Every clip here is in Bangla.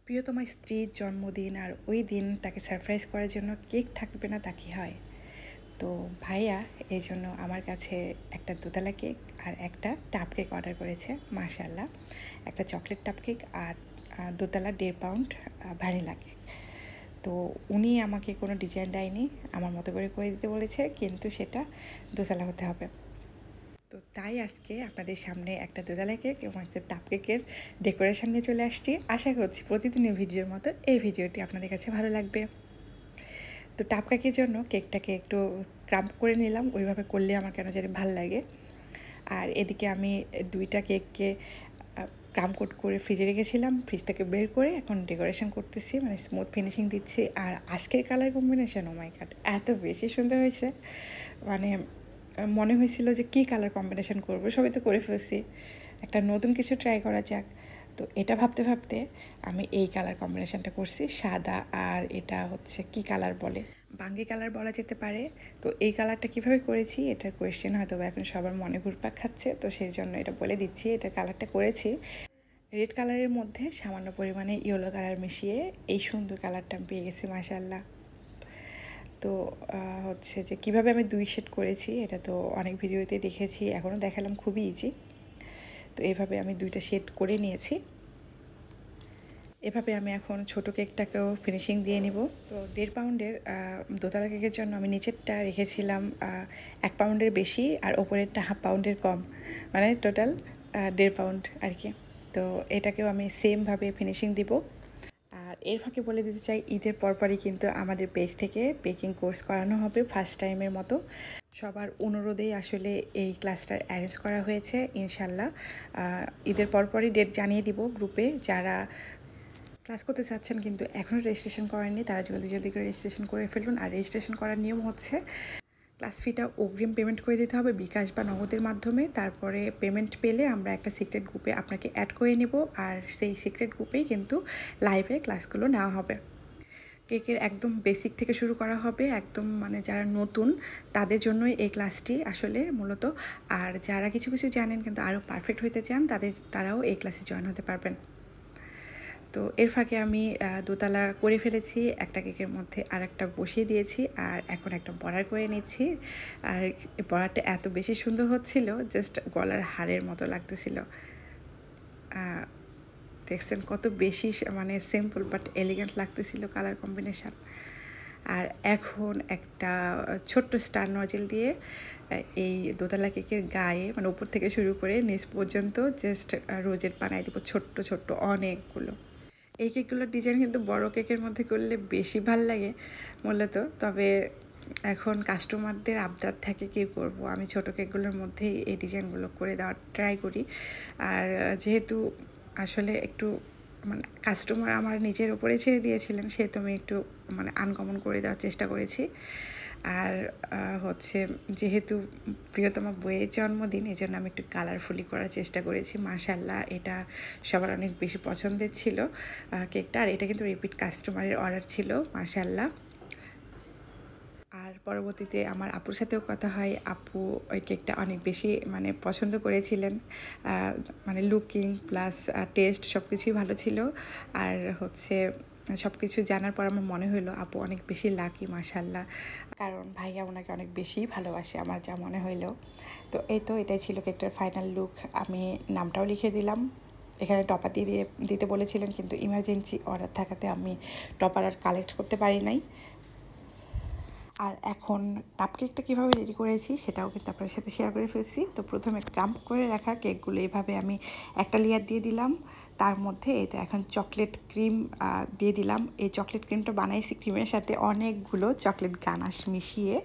প্রিয়তমা স্ত্রীর জন্মদিন আর ওই দিন তাকে সারপ্রাইজ করার জন্য কেক থাকবে না তা কি হয়। তো ভাইয়া এই জন্য আমার কাছে একটা দোতলা কেক আর একটা টাপ কেক অর্ডার করেছে। মাশাআল্লাহ, একটা চকলেট টাপ কেক আর দোতলা 1.5 পাউন্ড ভ্যানিলা কেক। তো উনি আমাকে কোনো ডিজাইন দেয়নি, আমার মতো করে দিতে বলেছে, কিন্তু সেটা দোতলা হতে হবে। তো তাই আজকে আপনাদের সামনে একটা দোতলা কেক এবং একটা টাপ কেকের ডেকোরেশন নিয়ে চলে আসছি। আশা করছি প্রতিদিনের ভিডিওর মতো এই ভিডিওটি আপনাদের কাছে ভালো লাগবে। তো টাপ কেকের জন্য কেকটাকে একটু ক্রাম্প করে নিলাম, ওইভাবে করলে আমার কেন জানি ভালো লাগে। আর এদিকে আমি 2টা কেককে ক্রাম কোট করে ফ্রিজে রেখেছিলাম, ফ্রিজ থেকে বের করে এখন ডেকোরেশন করতেছি, মানে স্মুথ ফিনিশিং দিচ্ছি। আর আজকের কালার কম্বিনেশন, ও মাই গড, এত বেশি সুন্দর হয়েছে। মানে মনে হয়েছিল যে কী কালার কম্বিনেশন করবো, সবই তো করে ফেলছি, একটা নতুন কিছু ট্রাই করা যাক। তো এটা ভাবতে ভাবতে আমি এই কালার কম্বিনেশনটা করছি, সাদা আর এটা হচ্ছে কি কালার বলে, বাঙ্গি কালার বলা যেতে পারে। তো এই কালারটা কিভাবে করেছি এটার কোয়েশ্চেন হয়তো এখন সবার মনে ঘুরপাক খাচ্ছে, তো সেই জন্য এটা বলে দিচ্ছি। এটা কালারটা করেছি রেড কালারের মধ্যে সামান্য পরিমাণে ইয়েলো কালার মিশিয়ে, এই সুন্দর কালারটা আমি পেয়ে গেছি মাশাআল্লাহ। তো হচ্ছে যে কীভাবে আমি 2 শেড করেছি এটা তো অনেক ভিডিওতে দেখেছি, এখনও দেখালাম, খুবই ইজি। তো এভাবে আমি 2টা শেড করে নিয়েছি। এভাবে আমি এখন ছোটো কেকটাকেও ফিনিশিং দিয়ে নিব। তো 1.5 পাউন্ডের দোতলা কেকের জন্য আমি নিচেরটা রেখেছিলাম 1 পাউন্ডের বেশি আর ওপরেরটা 1/2 পাউন্ডের কম, মানে টোটাল 1.5 পাউন্ড আর কি। তো এটাকেও আমি সেমভাবে ফিনিশিং দিব। আর এর ফাঁকে বলে দিতে চাই, ঈদের পরপরই কিন্তু আমাদের পেজ থেকে বেকিং কোর্স করানো হবে ফার্স্ট টাইমের মতো। সবার অনুরোধেই আসলে এই ক্লাসটা অ্যারেঞ্জ করা হয়েছে। ইনশাল্লাহ ঈদের পরপরই ডেট জানিয়ে দিব গ্রুপে। যারা ক্লাস করতে চাচ্ছেন কিন্তু এখনও রেজিস্ট্রেশন করেননি, তারা জলদি জলদি করে রেজিস্ট্রেশন করে ফেলুন। আর রেজিস্ট্রেশন করার নিয়ম হচ্ছে ক্লাস ফিটা অগ্রিম পেমেন্ট করে দিতে হবে বিকাশ বা নগদের মাধ্যমে। তারপরে পেমেন্ট পেলে আমরা একটা সিক্রেট গ্রুপে আপনাকে অ্যাড করে নেব, আর সেই সিক্রেট গ্রুপেই কিন্তু লাইভে ক্লাসগুলো নেওয়া হবে। কেকের একদম বেসিক থেকে শুরু করা হবে, একদম মানে যারা নতুন তাদের জন্যই এই ক্লাসটি আসলে মূলত। আর যারা কিছু কিছু জানেন কিন্তু আরও পারফেক্ট হতে চান, তারাও এই ক্লাসে জয়েন হতে পারবেন। তো এর ফাঁকে আমি দোতলা করে ফেলেছি, একটা কেকের মধ্যে আর একটা বসিয়ে দিয়েছি, আর এখন একটা বর্ডার করে নিচ্ছি। আর বর্ডারটা এত বেশি সুন্দর হচ্ছিল, জাস্ট গলার হারের মতো লাগতেছিল। দেখছেন কত বেশি মানে সিম্পল বাট এলিগেন্ট লাগতেছিল কালার কম্বিনেশান। আর এখন একটা ছোট্ট স্টার নজেল দিয়ে এই দোতলা কেকের গায়ে, মানে উপর থেকে শুরু করে নিচ পর্যন্ত জাস্ট রোজেট বানাই দিব, ছোট্ট ছোট্ট অনেকগুলো। এই কেকগুলোর ডিজাইন কিন্তু বড় কেকের মধ্যে করলে বেশি ভাল লাগে মূলত, তবে এখন কাস্টমারদের আবদার থাকে কী করব, আমি ছোট কেকগুলোর মধ্যেই এই ডিজাইনগুলো করে দেওয়ার ট্রাই করি। আর যেহেতু আসলে একটু মানে কাস্টমার আমার নিজের ওপরে ছেড়ে দিয়েছিলেন, সেহেতু আমি একটু মানে আনকমন করে দেওয়ার চেষ্টা করেছি। আর হচ্ছে যেহেতু প্রিয়তমা বইয়ের জন্মদিন, এই জন্য আমি একটু কালারফুলি করার চেষ্টা করেছি। মাশাআল্লাহ, এটা সবার অনেক বেশি পছন্দের ছিল কেকটা। আর এটা কিন্তু রিপিট কাস্টমারের অর্ডার ছিল, মাশাআল্লাহ। আর পরবর্তীতে আমার আপুর সাথেও কথা হয়, আপু ওই কেকটা অনেক বেশি মানে পছন্দ করেছিলেন। মানে লুকিং প্লাস টেস্ট সব কিছুই ভালো ছিল। আর হচ্ছে সব কিছু জানার পর আমার মনে হলো আপু অনেক বেশি লাকি মাশাআল্লাহ, কারণ ভাইয়া ওনাকে অনেক বেশি ভালোবাসে, আমার যা মনে হইলো। তো এটাই ছিল কেকটার ফাইনাল লুক। আমি নামটাও লিখে দিলাম, এখানে টপার দিতে বলেছিলেন, কিন্তু ইমার্জেন্সি অর্ডার থাকাতে আমি টপার আর কালেক্ট করতে পারি নাই। আর এখন কাপ কেকটা কীভাবে রেডি করেছি সেটাও কিন্তু আপনার সাথে শেয়ার করে ফেলছি। তো প্রথমে ক্রাম্প করে রাখা কেকগুলো এভাবে আমি একটা লেয়ার দিয়ে দিলাম, তার মধ্যে এটা এখন চকলেট ক্রিম দিয়ে দিলাম। এই চকলেট ক্রিমটা বানাইছি ক্রিমের সাথে অনেকগুলো চকলেট গানাশ মিশিয়ে,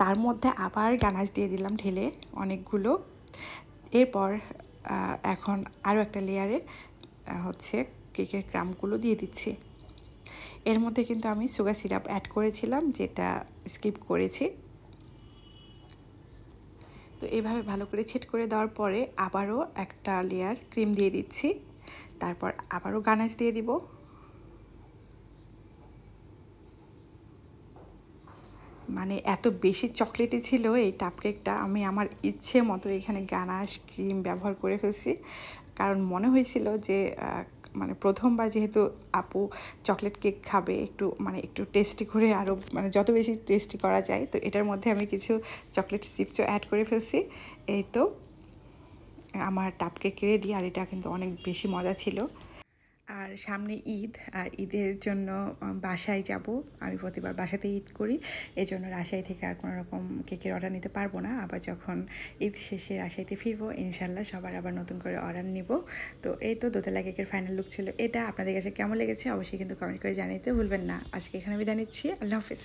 তার মধ্যে আবার গানাশ দিয়ে দিলাম ঢেলে অনেকগুলো। এরপর এখন আরও একটা লেয়ারে হচ্ছে কেকের ক্রামগুলো দিয়ে দিচ্ছি। এর মধ্যে কিন্তু আমি সুগার সিরাপ অ্যাড করেছিলাম, যেটা স্কিপ করেছি। তো এভাবে ভালো করে ছেট করে দেওয়ার পরে আবারও একটা লেয়ার ক্রিম দিয়ে দিচ্ছি, তারপর আবারও গানাশ দিয়ে দিব। মানে এত বেশি চকলেটই ছিল এই টাপ কেকটা, আমি আমার ইচ্ছে মতো এখানে গানাশ ক্রিম ব্যবহার করে ফেলছি, কারণ মনে হয়েছিল যে মানে প্রথমবার যেহেতু আপু চকলেট কেক খাবে, একটু টেস্টি করে, আরও মানে যত বেশি টেস্টি করা যায়। তো এটার মধ্যে আমি কিছু চকলেট চিপসও অ্যাড করে ফেলছি। এই তো আমার টাপ কেক রেডি। আর এটা কিন্তু অনেক বেশি মজা ছিল। আর সামনে ঈদ, আর ঈদের জন্য বাসায় যাব। আমি প্রতিবার বাসাতে ঈদ করি, এই জন্য রাজশাহী থেকে আর কোনো রকম কেকের অর্ডার নিতে পারবো না। আবার যখন ঈদ শেষে রাজশাহীতে ফিরবো ইনশাল্লাহ সবার আবার নতুন করে অর্ডার নিব। তো এই তো দোতলা কেকের ফাইনাল লুক ছিল এটা। আপনাদের কাছে কেমন লেগেছে অবশ্যই কিন্তু কমেন্ট করে জানাতে ভুলবেন না। আজকে এখানে বিদায় নিচ্ছি। আল্লাহ হাফিজ।